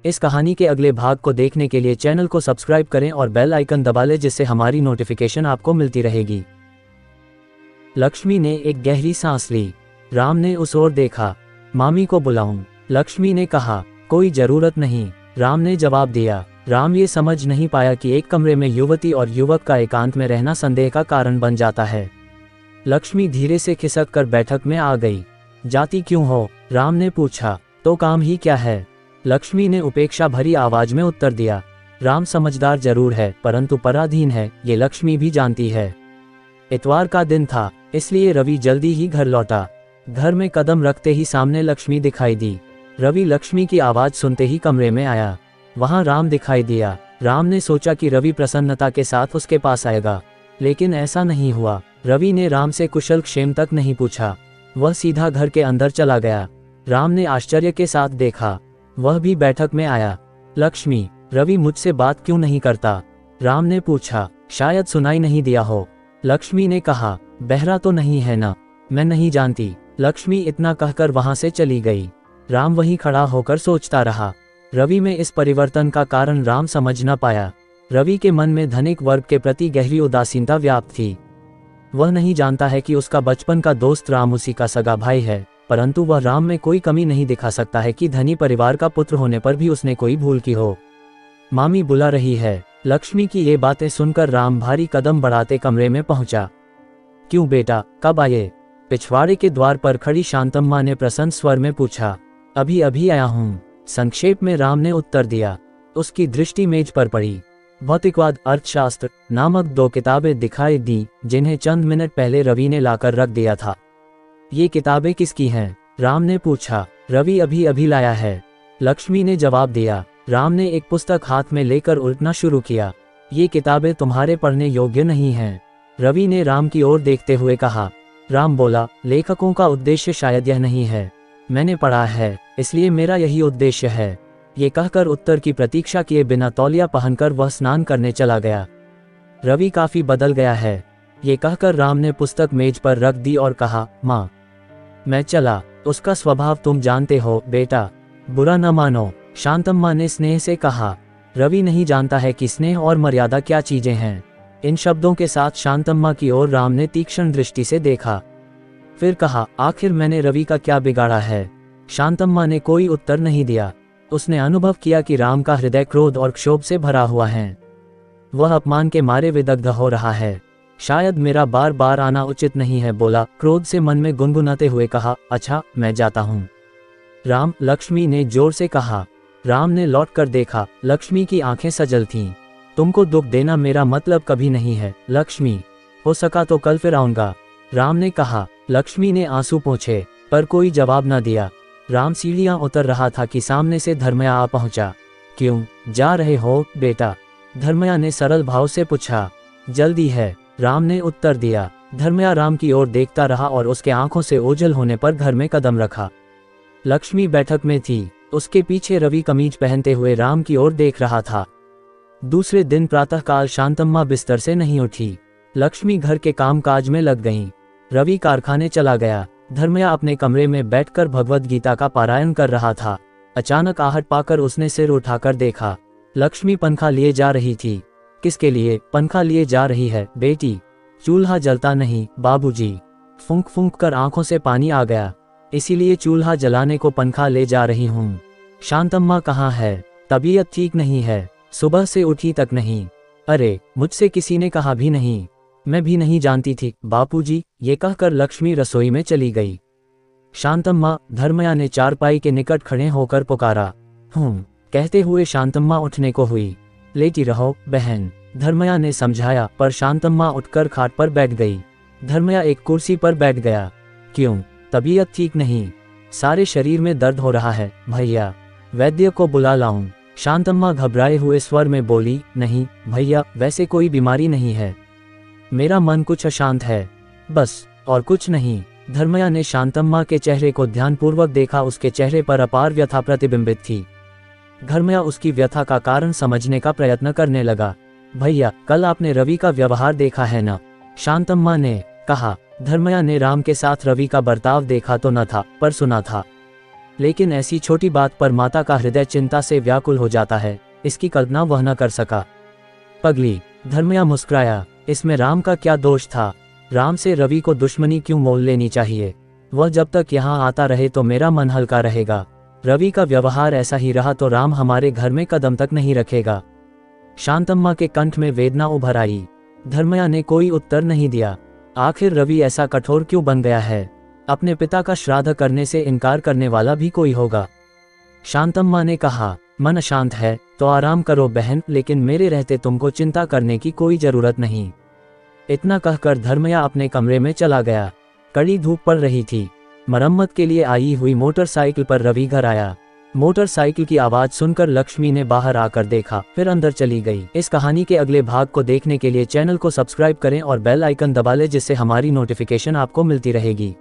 इस कहानी के अगले भाग को देखने के लिए चैनल को सब्सक्राइब करें और बेल आइकन दबा लें, जिससे हमारी नोटिफिकेशन आपको मिलती रहेगी। लक्ष्मी ने एक गहरी सांस ली। राम ने उस ओर देखा। मामी को बुलाऊं? लक्ष्मी ने कहा। कोई जरूरत नहीं, राम ने जवाब दिया। राम ये समझ नहीं पाया कि एक कमरे में युवती और युवक का एकांत में रहना संदेह का कारण बन जाता है। लक्ष्मी धीरे से खिसक कर बैठक में आ गई। जाती क्यों हो? राम ने पूछा। तो काम ही क्या है? लक्ष्मी ने उपेक्षा भरी आवाज में उत्तर दिया। राम समझदार जरूर है, परंतु पराधीन है, ये लक्ष्मी भी जानती है। इतवार का दिन था, इसलिए रवि जल्दी ही घर लौटा। घर में कदम रखते ही सामने लक्ष्मी दिखाई दी। रवि लक्ष्मी की आवाज सुनते ही कमरे में आया। वहां राम दिखाई दिया। राम ने सोचा कि रवि प्रसन्नता के साथ उसके पास आएगा, लेकिन ऐसा नहीं हुआ। रवि ने राम से कुशल क्षेम तक नहीं पूछा, वह सीधा घर के अंदर चला गया। राम ने आश्चर्य के साथ देखा, वह भी बैठक में आया। लक्ष्मी, रवि मुझसे बात क्यों नहीं करता? राम ने पूछा। शायद सुनाई नहीं दिया हो। लक्ष्मी ने कहा। बहरा तो नहीं है ना? मैं नहीं जानती। लक्ष्मी इतना कहकर वहां से चली गई। राम वहीं खड़ा होकर सोचता रहा। रवि में इस परिवर्तन का कारण राम समझ न पाया। रवि के मन में धनिक वर्ग के प्रति गहरी उदासीनता व्याप्त थी। वह नहीं जानता है कि उसका बचपन का दोस्त राम उसी का सगा भाई है, परंतु वह राम में कोई कमी नहीं दिखा सकता है कि धनी परिवार का पुत्र होने पर भी उसने कोई भूल की हो। मामी बुला रही है। लक्ष्मी की ये बातें सुनकर राम भारी कदम बढ़ाते कमरे में पहुंचा। क्यों बेटा, कब आए? पिछवाड़े के द्वार पर खड़ी शांतम्मा ने प्रसन्न स्वर में पूछा। अभी अभी आया हूँ, संक्षेप में राम ने उत्तर दिया। उसकी दृष्टि मेज पर पड़ी। भौतिकवाद अर्थशास्त्र नामक 2 किताबें दिखाई दी, जिन्हें चंद मिनट पहले रवि ने लाकर रख दिया था। ये किताबें किसकी हैं? राम ने पूछा। रवि अभी अभी लाया है, लक्ष्मी ने जवाब दिया। राम ने एक पुस्तक हाथ में लेकर उल्टना शुरू किया। ये किताबें तुम्हारे पढ़ने योग्य नहीं हैं, रवि ने राम की ओर देखते हुए कहा। राम बोला, लेखकों का उद्देश्य शायद यह नहीं है। मैंने पढ़ा है, इसलिए मेरा यही उद्देश्य है। ये कहकर उत्तर की प्रतीक्षा किए बिना तौलिया पहनकर वह स्नान करने चला गया। रवि काफी बदल गया है, ये कहकर राम ने पुस्तक मेज पर रख दी और कहा, माँ मैं चला। उसका स्वभाव तुम जानते हो बेटा, बुरा न मानो, शांतम्मा ने स्नेह से कहा। रवि नहीं जानता है कि स्नेह और मर्यादा क्या चीजें हैं। इन शब्दों के साथ शांतम्मा की ओर राम ने तीक्ष्ण दृष्टि से देखा। फिर कहा, आखिर मैंने रवि का क्या बिगाड़ा है? शांतम्मा ने कोई उत्तर नहीं दिया। उसने अनुभव किया कि राम का हृदय क्रोध और क्षोभ से भरा हुआ है। वह अपमान के मारे विदग्ध हो रहा है। शायद मेरा बार बार आना उचित नहीं है, बोला क्रोध से मन में गुनगुनाते हुए। कहा, अच्छा मैं जाता हूँ। राम, लक्ष्मी ने जोर से कहा। राम ने लौट कर देखा। लक्ष्मी की आंखें सजल थीं। तुमको दुख देना मेरा मतलब कभी नहीं है लक्ष्मी, हो सका तो कल फिर आऊंगा, राम ने कहा। लक्ष्मी ने आंसू पोंछे, पर कोई जवाब न दिया। राम सीढ़ियां उतर रहा था कि सामने से धर्मया आ पहुंचा। क्यों जा रहे हो बेटा? धर्मया ने सरल भाव से पूछा। जल्दी है, राम ने उत्तर दिया। धर्मया राम की ओर देखता रहा और उसके आंखों से ओझल होने पर घर में कदम रखा। लक्ष्मी बैठक में थी। उसके पीछे रवि कमीज पहनते हुए राम की ओर देख रहा था। दूसरे दिन प्रातःकाल शांतम्मा बिस्तर से नहीं उठी। लक्ष्मी घर के कामकाज में लग गईं। रवि कारखाने चला गया। धर्मया अपने कमरे में बैठकर भगवद गीता का पारायण कर रहा था। अचानक आहट पाकर उसने सिर उठाकर देखा। लक्ष्मी पंखा लिए जा रही थी। किसके लिए पंखा लिए जा रही है बेटी? चूल्हा जलता नहीं बाबूजी। फूंक फूंक कर आंखों से पानी आ गया। इसीलिए चूल्हा जलाने को पंखा ले जा रही हूँ। शांतम्मा कहाँ है? तबीयत ठीक नहीं है, सुबह से उठी तक नहीं। अरे मुझसे किसी ने कहा भी नहीं, मैं भी नहीं जानती थी बापूजी, ये कहकर लक्ष्मी रसोई में चली गई। शांतम्मा, धर्मया ने चारपाई के निकट खड़े होकर पुकारा। कहते हुए शांतम्मा उठने को हुई। लेटी रहो बहन, धर्मया ने समझाया, पर शांतम्मा उठकर खाट पर बैठ गई। धर्मया एक कुर्सी पर बैठ गया। क्यों, तबीयत ठीक नहीं? सारे शरीर में दर्द हो रहा है भैया, वैद्य को बुला लाऊं? शांतम्मा घबराए हुए स्वर में बोली। नहीं भैया, वैसे कोई बीमारी नहीं है, मेरा मन कुछ अशांत है बस, और कुछ नहीं। धर्मया ने शांतम्मा के चेहरे को ध्यानपूर्वक देखा। उसके चेहरे पर अपार व्यथा प्रतिबिंबित थी। धर्मया उसकी व्यथा का कारण समझने का प्रयत्न करने लगा। भैया, कल आपने रवि का व्यवहार देखा है ना? शांतम्मा ने कहा। धर्मया ने राम के साथ रवि का बर्ताव देखा तो न था, पर सुना था। लेकिन ऐसी छोटी बात पर माता का हृदय चिंता से व्याकुल हो जाता है, इसकी कल्पना वह न कर सका। पगली, धर्मया मुस्कुराया, इसमें राम का क्या दोष था? राम से रवि को दुश्मनी क्यों मोल लेनी चाहिए? वह जब तक यहाँ आता रहे तो मेरा मन हल्का रहेगा। रवि का व्यवहार ऐसा ही रहा तो राम हमारे घर में कदम तक नहीं रखेगा। शांतम्मा के कंठ में वेदना उभर आई। धर्मया ने कोई उत्तर नहीं दिया। आखिर रवि ऐसा कठोर क्यों बन गया है? अपने पिता का श्राद्ध करने से इनकार करने वाला भी कोई होगा। शांतम्मा ने कहा, मन अशांत है तो आराम करो बहन, लेकिन मेरे रहते तुमको चिंता करने की कोई जरूरत नहीं। इतना कहकर धर्मया अपने कमरे में चला गया। कड़ी धूप पड़ रही थी। मरम्मत के लिए आई हुई मोटरसाइकिल पर रवि घर आया। मोटरसाइकिल की आवाज सुनकर लक्ष्मी ने बाहर आकर देखा, फिर अंदर चली गई। इस कहानी के अगले भाग को देखने के लिए चैनल को सब्सक्राइब करें और बेल आइकन दबा लें, जिससे हमारी नोटिफिकेशन आपको मिलती रहेगी।